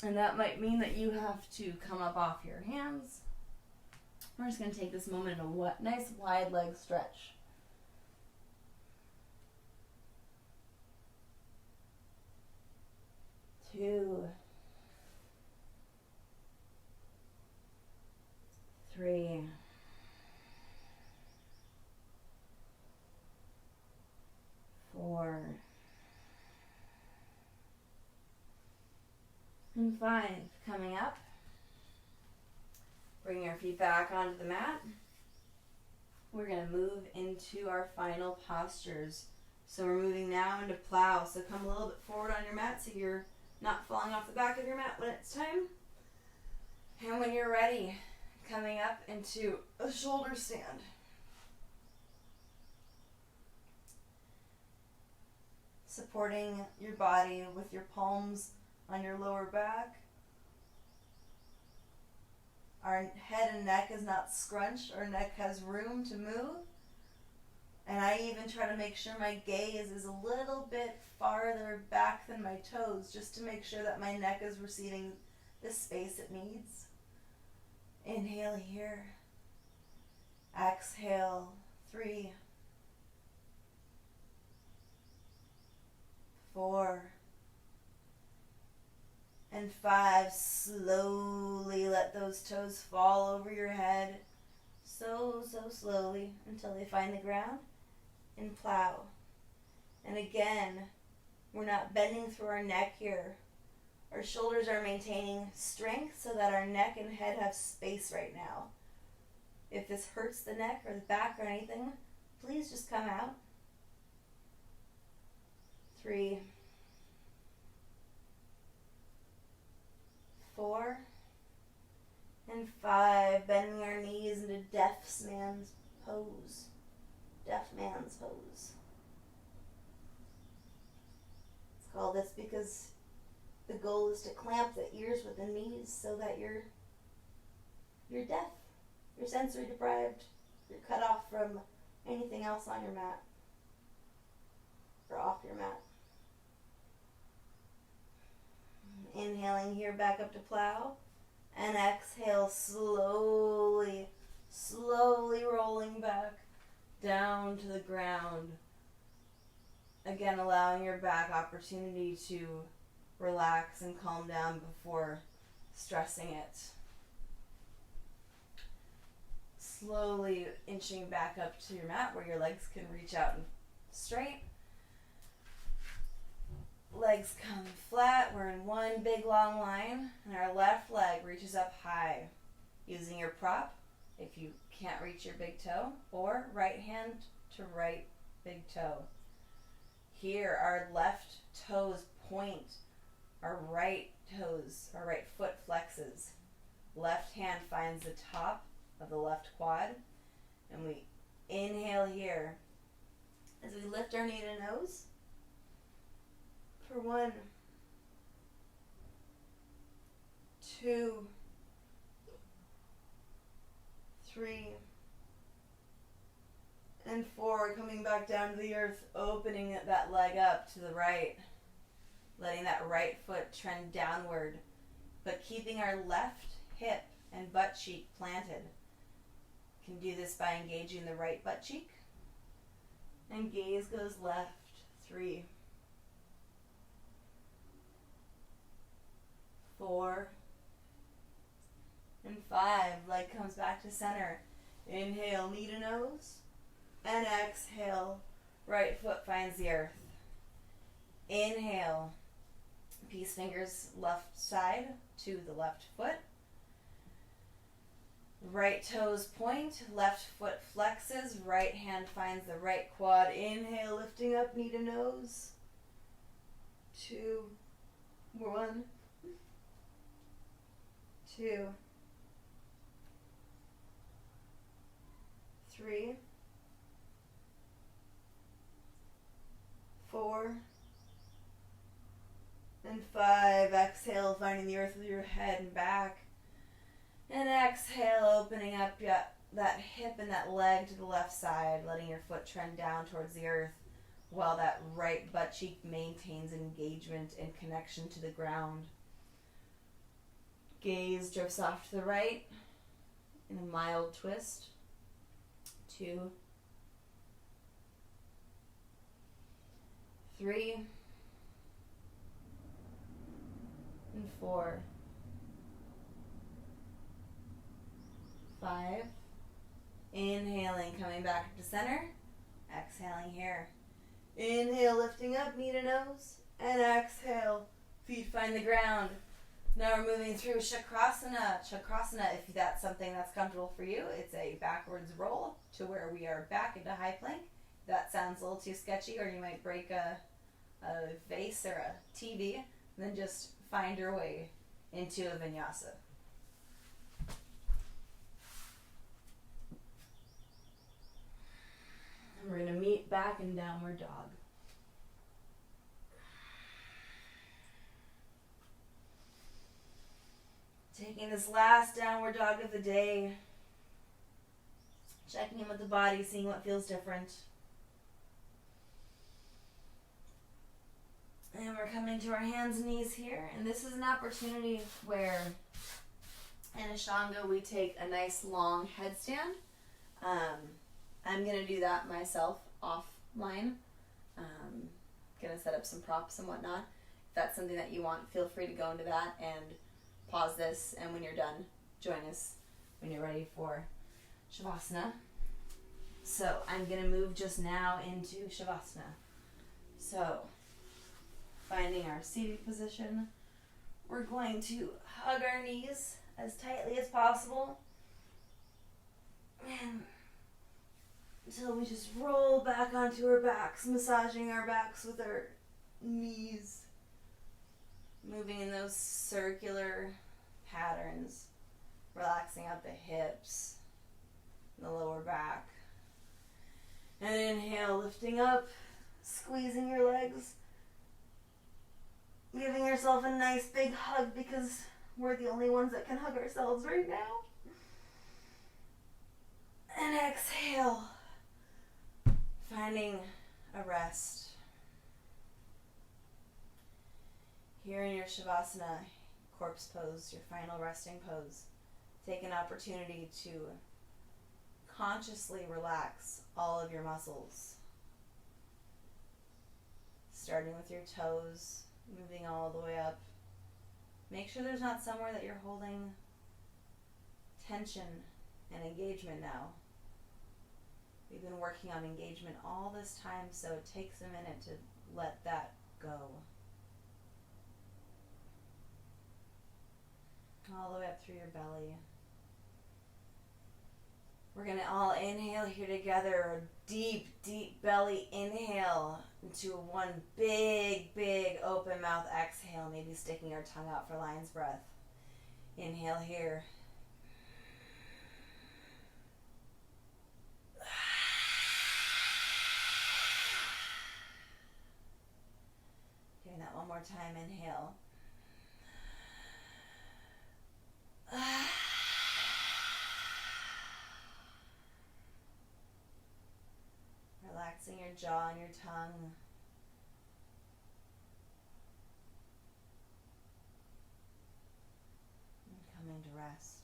And that might mean that you have to come up off your hands. We're just going to take this moment in a nice wide leg stretch. Two, 3, 4, And 5, coming up. Bring your feet back onto the mat. We're going to move into our final postures. So we're moving now into plow. So come a little bit forward on your mat so you're not falling off the back of your mat when it's time. And when you're ready, coming up into a shoulder stand. Supporting your body with your palms on your lower back. Our head and neck is not scrunched. Our neck has room to move. And I even try to make sure my gaze is a little bit farther back than my toes, just to make sure that my neck is receiving the space it needs. Inhale here. Exhale. 3, 4, and 5. Slowly let those toes fall over your head. So slowly until they find the ground. And plow. And again, we're not bending through our neck here. Our shoulders are maintaining strength so that our neck and head have space right now. If this hurts the neck or the back or anything, please just come out. 3, 4, and 5. Bending our knees into deaf man's pose. Deaf man's pose. It's called this because the goal is to clamp the ears with the knees so that you're deaf. You're sensory deprived. You're cut off from anything else on your mat or off your mat. Inhaling here back up to plow. And exhale slowly rolling back down to the ground. Again, allowing your back opportunity to relax and calm down before stressing it. Slowly inching back up to your mat where your legs can reach out and straight. Legs come flat. We're in one big long line, and our left leg reaches up high. Using your prop, if you can't reach your big toe, or right hand to right big toe. Here, our left toes point. Our right foot flexes. Left hand finds the top of the left quad, and we inhale here as we lift our knee to nose. For 1, 2, 3, and 4. Coming back down to the earth, opening that leg up to the right, letting that right foot trend downward, but keeping our left hip and butt cheek planted. Can do this by engaging the right butt cheek, and gaze goes left. 3, 4, and 5. Leg comes back to center. Inhale, knee to nose. And exhale, right foot finds the earth. Inhale, peace fingers left side to the left foot. Right toes point, left foot flexes, right hand finds the right quad. Inhale, lifting up, knee to nose. 2, 1, 2, 3, 4, and 5. Exhale, finding the earth with your head and back. And exhale, opening up that hip and that leg to the left side, letting your foot trend down towards the earth while that right butt cheek maintains engagement and connection to the ground. Gaze drifts off to the right in a mild twist. 2, 3, and 4, 5. Inhaling, coming back up to center. Exhaling here. Inhale, lifting up, knee to nose. And exhale, feet find the ground. Now we're moving through Chakrasana. Chakrasana, if that's something that's comfortable for you, it's a backwards roll to where we are back into high plank. That sounds a little too sketchy, or you might break a vase or a TV, then just find your way into a vinyasa. And we're going to meet back in downward dog. Taking this last downward dog of the day, checking in with the body, seeing what feels different. And we're coming to our hands and knees here, and this is an opportunity where in Ashtanga we take a nice long headstand. I'm going to do that myself offline. Going to set up some props and whatnot. If that's something that you want, feel free to go into that and pause this, and when you're done, join us when you're ready for Shavasana. So I'm going to move just now into Shavasana. So finding our seated position, we're going to hug our knees as tightly as possible, and until we just roll back onto our backs, massaging our backs with our knees, moving in those circular patterns, relaxing out the hips, the lower back. And inhale, lifting up, squeezing your legs, giving yourself a nice big hug because we're the only ones that can hug ourselves right now. And exhale, finding a rest. Here in your Shavasana, corpse pose, your final resting pose, take an opportunity to consciously relax all of your muscles. Starting with your toes, moving all the way up. Make sure there's not somewhere that you're holding tension and engagement now. We've been working on engagement all this time, so it takes a minute to let that go. All the way up through your belly. We're going to all inhale here together. A deep, deep belly inhale into one big, big open mouth exhale. Maybe sticking our tongue out for lion's breath. Inhale here. Doing that one more time. Inhale. Relaxing your jaw and your tongue. And coming to rest.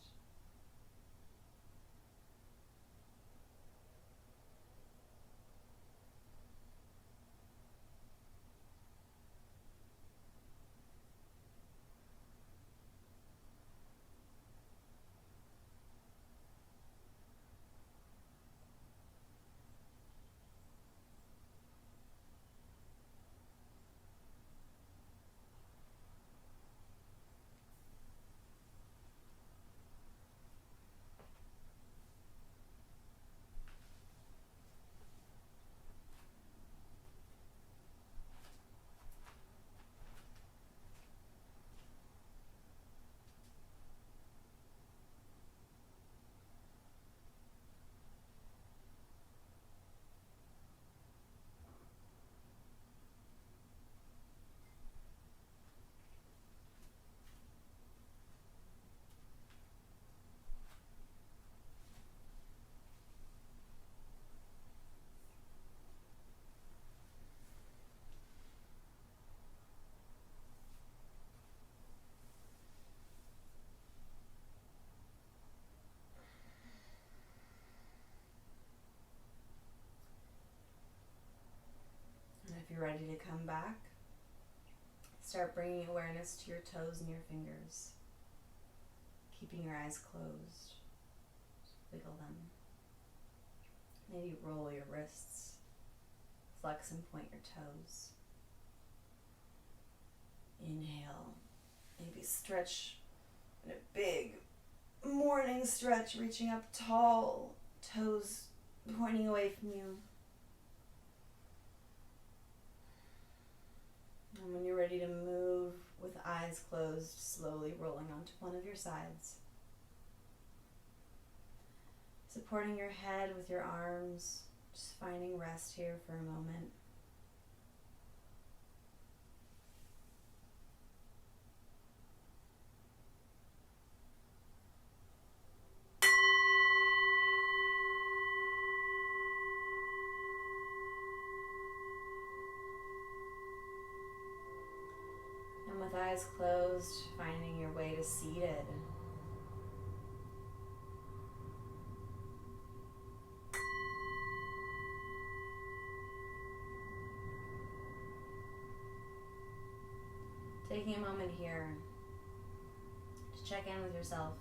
If you're ready to come back, start bringing awareness to your toes and your fingers, keeping your eyes closed. Just wiggle them. Maybe roll your wrists, flex and point your toes. Inhale, Maybe stretch in a big morning stretch, reaching up tall, toes pointing away from you. And when you're ready to move with eyes closed, slowly rolling onto one of your sides. Supporting your head with your arms, just finding rest here for a moment. And with eyes closed, finding your way to seated. Taking a moment here to check in with yourself.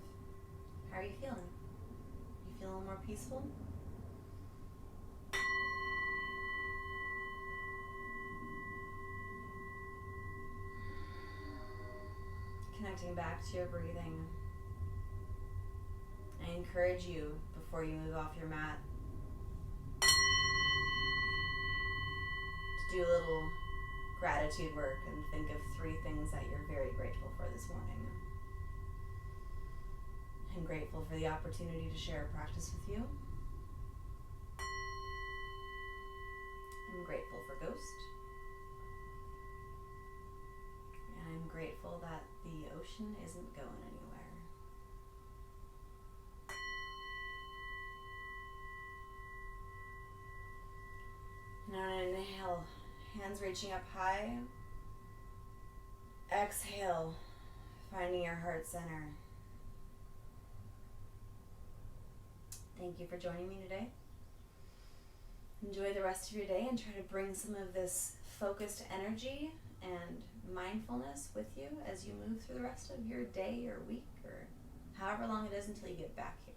How are you feeling? You feel a little more peaceful? Connecting back to your breathing. I encourage you, before you move off your mat, to do a little gratitude work and think of 3 things that you're very grateful for this morning. I'm grateful for the opportunity to share a practice with you. I'm grateful for Ghost. And I'm grateful that the ocean isn't going anywhere. Now on an inhale, hands reaching up high. Exhale, finding your heart center. Thank you for joining me today. Enjoy the rest of your day and try to bring some of this focused energy and mindfulness with you as you move through the rest of your day or week or however long it is until you get back here.